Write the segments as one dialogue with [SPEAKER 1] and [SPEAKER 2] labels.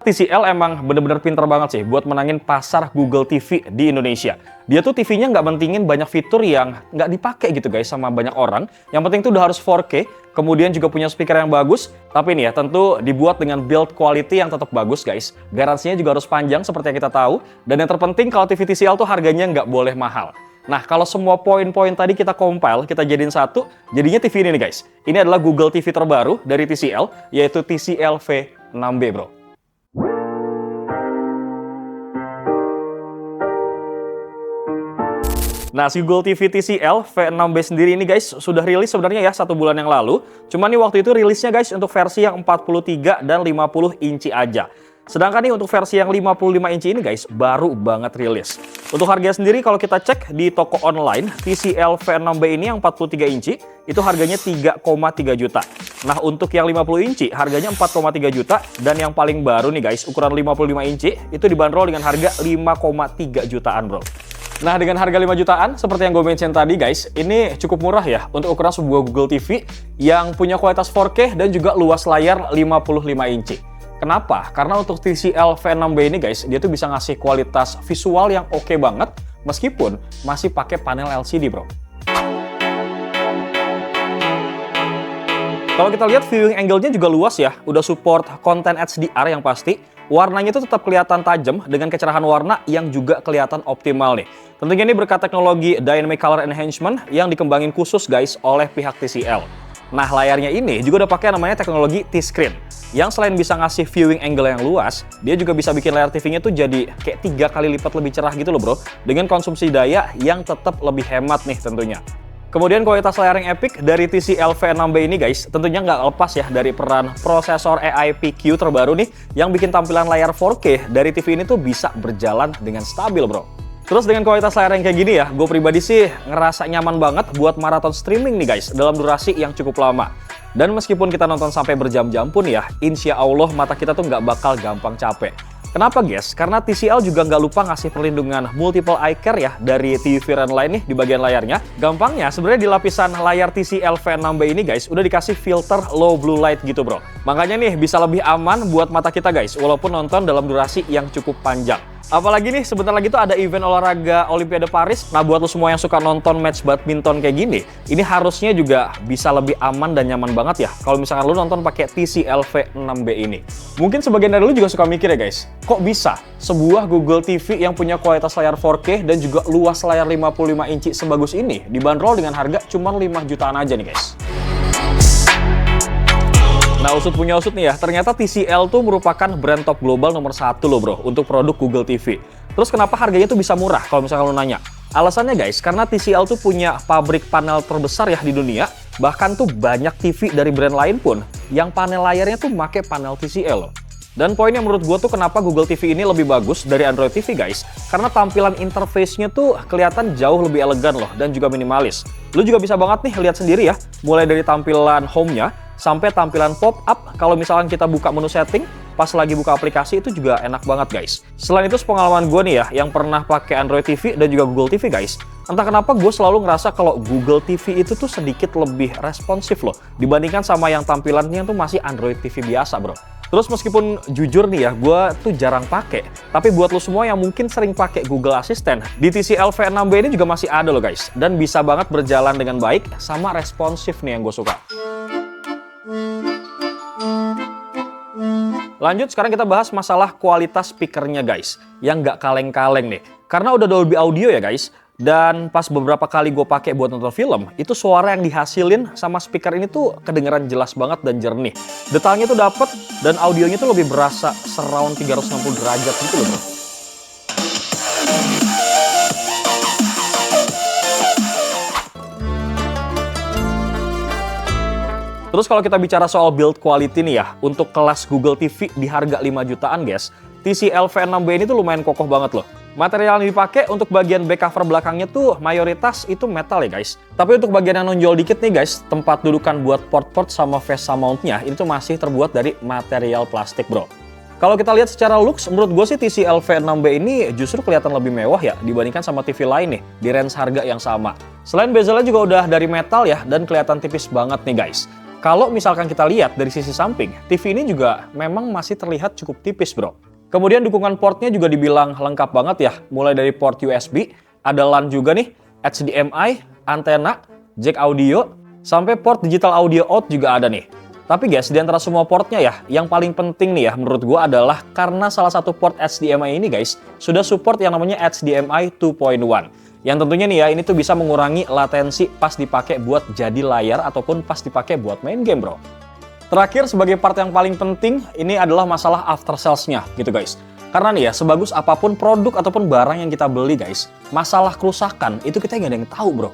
[SPEAKER 1] TCL emang bener-bener pinter banget sih buat menangin pasar Google TV di Indonesia. Dia tuh TV-nya nggak mentingin banyak fitur yang nggak dipakai gitu guys sama banyak orang. Yang penting tuh udah harus 4K, kemudian juga punya speaker yang bagus. Tapi nih ya tentu dibuat dengan build quality yang tetap bagus guys. Garansinya juga harus panjang seperti yang kita tahu. Dan yang terpenting kalau TV TCL tuh harganya nggak boleh mahal. Nah, kalau semua poin-poin tadi kita compile, kita jadiin satu, jadinya TV ini nih guys. Ini adalah Google TV terbaru dari TCL, yaitu TCL V6B bro. Nah, si Google TV TCL V6B sendiri ini guys sudah rilis sebenarnya ya 1 bulan yang lalu. Cuman nih waktu itu rilisnya guys untuk versi yang 43 dan 50 inci aja. Sedangkan nih untuk versi yang 55 inci ini guys baru banget rilis. Untuk harga sendiri kalau kita cek di toko online, TCL V6B ini yang 43 inci itu harganya 3,3 juta. Nah, untuk yang 50 inci harganya 4,3 juta dan yang paling baru nih guys ukuran 55 inci itu dibanderol dengan harga 5,3 jutaan bro. Nah, dengan harga 5 jutaan, seperti yang gue mention tadi guys, ini cukup murah ya untuk ukuran sebuah Google TV yang punya kualitas 4K dan juga luas layar 55 inci. Kenapa? Karena untuk TCL V6B ini guys, dia tuh bisa ngasih kualitas visual yang oke banget, meskipun masih pakai panel LCD bro. Kalau kita lihat viewing angle-nya juga luas ya, udah support konten HDR yang pasti. Warnanya itu tetap kelihatan tajam dengan kecerahan warna yang juga kelihatan optimal nih. Tentunya ini berkat teknologi Dynamic Color Enhancement yang dikembangin khusus guys oleh pihak TCL. Nah, layarnya ini juga udah pakai namanya teknologi T-Screen. Yang selain bisa ngasih viewing angle yang luas, dia juga bisa bikin layar TV-nya tuh jadi kayak 3 kali lipat lebih cerah gitu loh bro. Dengan konsumsi daya yang tetap lebih hemat nih tentunya. Kemudian kualitas layar yang epic dari TCL V6B ini guys, tentunya nggak lepas ya dari peran prosesor AI PQ terbaru nih yang bikin tampilan layar 4K dari TV ini tuh bisa berjalan dengan stabil bro. Terus dengan kualitas layar yang kayak gini ya, gue pribadi sih ngerasa nyaman banget buat maraton streaming nih guys dalam durasi yang cukup lama. Dan meskipun kita nonton sampai berjam-jam pun ya, insya Allah mata kita tuh nggak bakal gampang capek. Kenapa guys? Karena TCL juga nggak lupa ngasih perlindungan multiple eye care ya dari TV Viren lain nih di bagian layarnya. Gampangnya sebenarnya di lapisan layar TCL V6B ini guys udah dikasih filter low blue light gitu bro. Makanya nih bisa lebih aman buat mata kita guys walaupun nonton dalam durasi yang cukup panjang. Apalagi nih sebentar lagi tuh ada event olahraga Olimpiade Paris. Nah, buat lo semua yang suka nonton match badminton kayak gini, ini harusnya juga bisa lebih aman dan nyaman banget ya kalau misalkan lo nonton pakai TCL V6B ini. Mungkin sebagian dari lo juga suka mikir ya guys, kok bisa sebuah Google TV yang punya kualitas layar 4K dan juga luas layar 55 inci sebagus ini dibanderol dengan harga cuma 5 jutaan aja nih guys. Nah, usut punya usut nih ya, ternyata TCL tuh merupakan brand top global nomor 1 loh bro untuk produk Google TV. Terus kenapa harganya tuh bisa murah kalau misalkan lo nanya? Alasannya guys, karena TCL tuh punya pabrik panel terbesar ya di dunia. Bahkan tuh banyak TV dari brand lain pun yang panel layarnya tuh pakai panel TCL loh. Dan poin yang menurut gue tuh kenapa Google TV ini lebih bagus dari Android TV guys, karena tampilan interface-nya tuh kelihatan jauh lebih elegan loh dan juga minimalis. Lo juga bisa banget nih lihat sendiri ya, mulai dari tampilan home-nya sampai tampilan pop-up. Kalau misalkan kita buka menu setting, pas lagi buka aplikasi itu juga enak banget guys. Selain itu sepengalaman gue nih ya, yang pernah pakai Android TV dan juga Google TV guys, entah kenapa gue selalu ngerasa kalau Google TV itu tuh sedikit lebih responsif loh, dibandingkan sama yang tampilannya tuh masih Android TV biasa bro. Terus meskipun jujur nih ya, gue tuh jarang pakai, tapi buat lo semua yang mungkin sering pakai Google Assistant, di TCL V6B ini juga masih ada loh guys, dan bisa banget berjalan dengan baik sama responsif nih yang gue suka. Lanjut, sekarang kita bahas masalah kualitas speakernya guys, yang nggak kaleng-kaleng nih. Karena udah Dolby Audio ya guys, dan pas beberapa kali gue pakai buat nonton film, itu suara yang dihasilin sama speaker ini tuh kedengeran jelas banget dan jernih. Detailnya tuh dapet, dan audionya tuh lebih berasa surround 360 derajat gitu loh bro. Terus kalau kita bicara soal build quality nih ya, untuk kelas Google TV di harga 5 jutaan guys, TCL V6B ini tuh lumayan kokoh banget loh. Material yang dipakai untuk bagian back cover belakangnya tuh mayoritas itu metal ya guys. Tapi untuk bagian yang nonjol dikit nih guys, tempat dudukan buat port-port sama VESA mount-nya itu masih terbuat dari material plastik bro. Kalau kita lihat secara looks, menurut gue sih TCL V6B ini justru kelihatan lebih mewah ya dibandingkan sama TV lain nih di range harga yang sama. Selain bezelnya juga udah dari metal ya dan kelihatan tipis banget nih guys. Kalau misalkan kita lihat dari sisi samping, TV ini juga memang masih terlihat cukup tipis, bro. Kemudian dukungan portnya juga dibilang lengkap banget ya. Mulai dari port USB, ada LAN juga nih, HDMI, antena, jack audio, sampai port digital audio out juga ada nih. Tapi guys, di antara semua portnya ya, yang paling penting nih ya menurut gua adalah karena salah satu port HDMI ini guys, sudah support yang namanya HDMI 2.1. Yang tentunya nih ya, ini tuh bisa mengurangi latensi pas dipakai buat jadi layar ataupun pas dipakai buat main game, bro. Terakhir, sebagai part yang paling penting, ini adalah masalah after sales-nya gitu guys. Karena nih ya, sebagus apapun produk ataupun barang yang kita beli guys, masalah kerusakan itu kita nggak ada yang tahu, bro.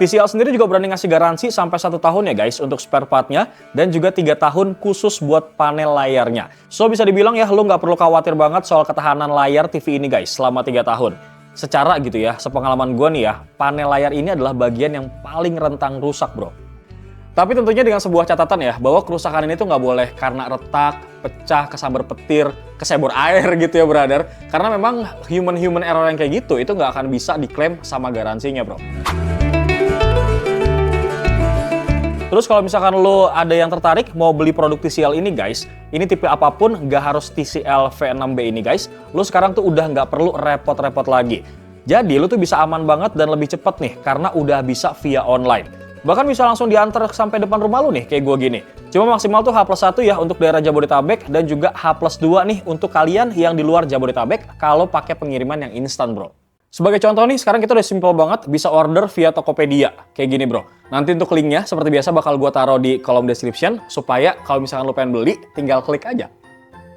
[SPEAKER 1] TCL sendiri juga berani ngasih garansi sampai 1 tahun ya guys untuk spare partnya, dan juga 3 tahun khusus buat panel layarnya. So bisa dibilang ya, lu nggak perlu khawatir banget soal ketahanan layar TV ini guys selama 3 tahun. Secara gitu ya, sepengalaman gue nih ya, panel layar ini adalah bagian yang paling rentang rusak, bro. Tapi tentunya dengan sebuah catatan ya, bahwa kerusakan ini tuh nggak boleh karena retak, pecah, kesambar petir, kesebor air gitu ya brother. Karena memang human error yang kayak gitu, itu nggak akan bisa diklaim sama garansinya, bro. Terus kalau misalkan lo ada yang tertarik mau beli produk TCL ini guys, ini tipe apapun, nggak harus TCL V6B ini guys, lo sekarang tuh udah nggak perlu repot-repot lagi. Jadi lo tuh bisa aman banget dan lebih cepet nih, karena udah bisa via online. Bahkan bisa langsung diantar sampai depan rumah lo nih, kayak gue gini. Cuma maksimal tuh H+1 ya untuk daerah Jabodetabek, dan juga H+2 nih untuk kalian yang di luar Jabodetabek kalau pakai pengiriman yang instan, bro. Sebagai contoh nih, sekarang kita udah simple banget bisa order via Tokopedia. Kayak gini, bro. Nanti untuk linknya, seperti biasa bakal gue taruh di kolom description, supaya kalau misalkan lo pengen beli, tinggal klik aja.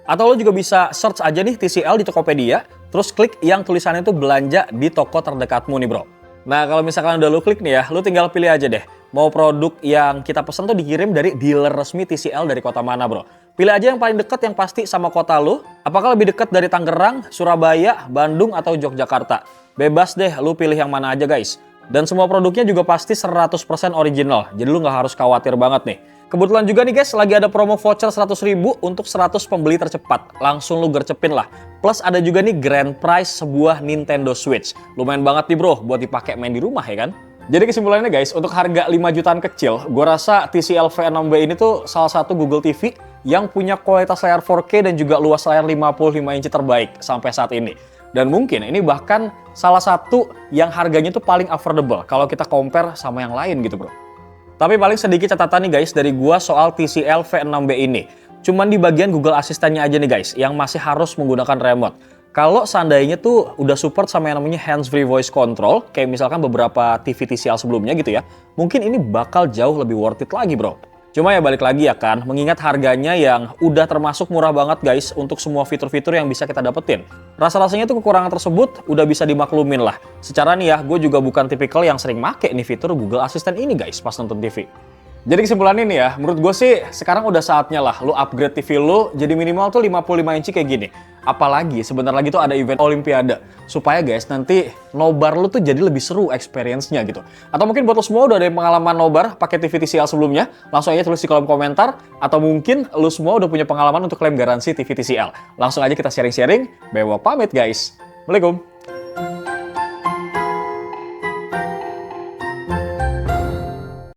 [SPEAKER 1] Atau lo juga bisa search aja nih TCL di Tokopedia, terus klik yang tulisannya itu belanja di toko terdekatmu nih, bro. Nah, kalau misalkan udah lo klik nih ya, lo tinggal pilih aja deh. Mau produk yang kita pesan tuh dikirim dari dealer resmi TCL dari kota mana, bro. Pilih aja yang paling dekat yang pasti sama kota lo. Apakah lebih dekat dari Tangerang, Surabaya, Bandung, atau Yogyakarta. Bebas deh, lu pilih yang mana aja guys. Dan semua produknya juga pasti 100% original. Jadi lu nggak harus khawatir banget nih. Kebetulan juga nih guys, lagi ada promo voucher 100.000 untuk 100 pembeli tercepat. Langsung lu gercepin lah. Plus ada juga nih grand prize sebuah Nintendo Switch. Lumayan banget nih bro, buat dipakai main di rumah ya kan. Jadi kesimpulannya guys, untuk harga 5 jutaan kecil, gue rasa TCL V6B ini tuh salah satu Google TV yang punya kualitas layar 4K dan juga luas layar 55 inci terbaik sampai saat ini. Dan mungkin ini bahkan salah satu yang harganya tuh paling affordable kalau kita compare sama yang lain gitu bro. Tapi paling sedikit catatan nih guys dari gua soal TCL V6B ini. Cuman di bagian Google Asistennya aja nih guys yang masih harus menggunakan remote. Kalau seandainya tuh udah support sama yang namanya hands-free voice control, kayak misalkan beberapa TV TCL sebelumnya gitu ya, mungkin ini bakal jauh lebih worth it lagi bro. Cuma ya balik lagi ya kan, mengingat harganya yang udah termasuk murah banget guys untuk semua fitur-fitur yang bisa kita dapetin. Rasa-rasanya tuh kekurangan tersebut udah bisa dimaklumin lah. Secara nih ya, gue juga bukan tipikal yang sering make nih fitur Google Assistant ini guys pas nonton TV. Jadi kesimpulannya nih ya, menurut gue sih sekarang udah saatnya lah lu upgrade TV lu jadi minimal tuh 55 inci kayak gini. Apalagi sebentar lagi tuh ada event Olimpiade. Supaya guys nanti nobar lu tuh jadi lebih seru experience-nya gitu. Atau mungkin buat lu semua udah ada pengalaman nobar pakai TV TCL sebelumnya, langsung aja tulis di kolom komentar. Atau mungkin lu semua udah punya pengalaman untuk klaim garansi TV TCL. Langsung aja kita sharing-sharing. Bewok pamit guys. Assalamualaikum.